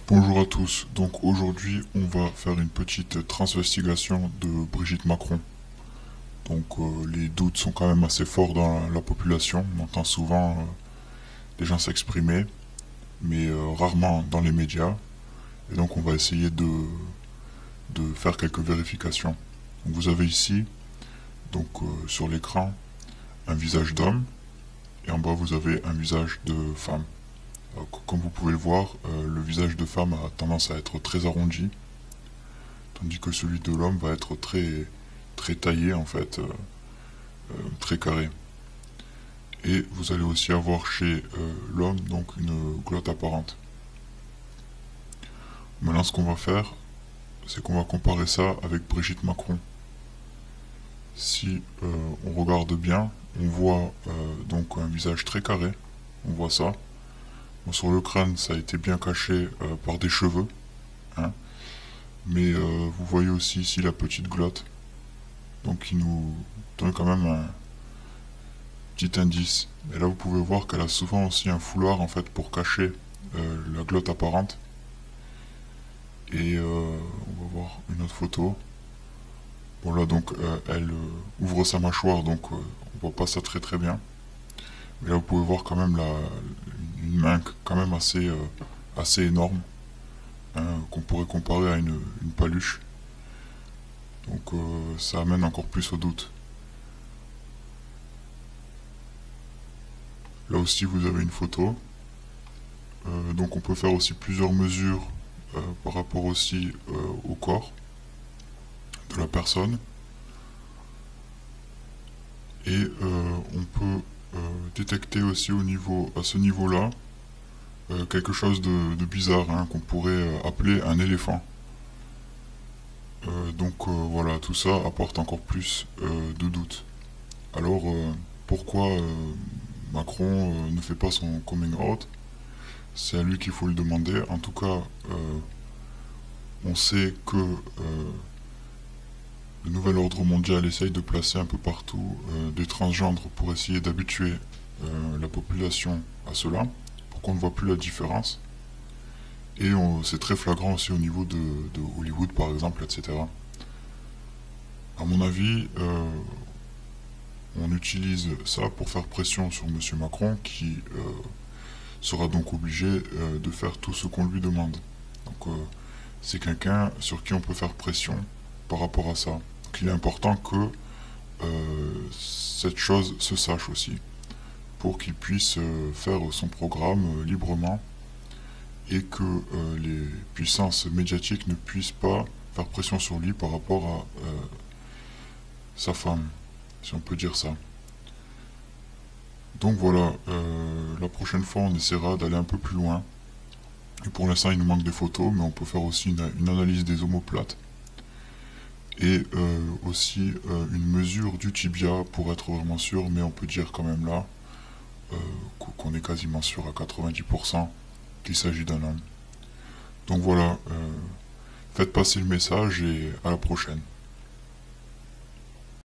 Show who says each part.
Speaker 1: Bonjour à tous, donc aujourd'hui on va faire une petite transvestigation de Brigitte Macron. Les doutes sont quand même assez forts dans la population, on entend souvent des gens s'exprimer, mais rarement dans les médias, et donc on va essayer de faire quelques vérifications. Donc, vous avez ici, sur l'écran, un visage d'homme, et en bas vous avez un visage de femme. Comme vous pouvez le voir, le visage de femme a tendance à être très arrondi, tandis que celui de l'homme va être très taillé en fait, très carré. Et vous allez aussi avoir chez l'homme donc une glotte apparente. Maintenant, ce qu'on va faire, c'est qu'on va comparer ça avec Brigitte Macron. Si on regarde bien, on voit donc un visage très carré, on voit ça. Bon, sur le crâne, ça a été bien caché par des cheveux, hein. Mais vous voyez aussi ici la petite glotte, donc qui nous donne quand même un petit indice. Et là, vous pouvez voir qu'elle a souvent aussi un foulard en fait pour cacher la glotte apparente. Et on va voir une autre photo. Bon là donc elle ouvre sa mâchoire, donc on voit pas ça très bien. Mais là vous pouvez voir quand même une main quand même assez énorme, hein, qu'on pourrait comparer à une paluche. Donc ça amène encore plus au doute. Là aussi vous avez une photo. Donc on peut faire aussi plusieurs mesures par rapport aussi au corps de la personne. Et on peut détecter aussi à ce niveau-là, quelque chose de bizarre, hein, qu'on pourrait appeler un éléphant. Voilà, tout ça apporte encore plus de doute. Alors pourquoi Macron ne fait pas son coming out? C'est à lui qu'il faut le demander. En tout cas, on sait que le nouvel ordre mondial essaye de placer un peu partout des transgendres pour essayer d'habituer la population à cela, pour qu'on ne voit plus la différence. Et c'est très flagrant aussi au niveau de Hollywood par exemple, etc. À mon avis, on utilise ça pour faire pression sur Monsieur Macron qui sera donc obligé de faire tout ce qu'on lui demande. Donc c'est quelqu'un sur qui on peut faire pression par rapport à ça. Donc il est important que cette chose se sache aussi, pour qu'il puisse faire son programme librement et que les puissances médiatiques ne puissent pas faire pression sur lui par rapport à sa femme, si on peut dire ça. Donc voilà, la prochaine fois on essaiera d'aller un peu plus loin. Et pour l'instant il nous manque des photos, mais on peut faire aussi une analyse des omoplates. Et aussi une mesure du tibia pour être vraiment sûr, mais on peut dire quand même là qu'on est quasiment sûr à 90% qu'il s'agit d'un homme. Donc voilà, faites passer le message et à la prochaine.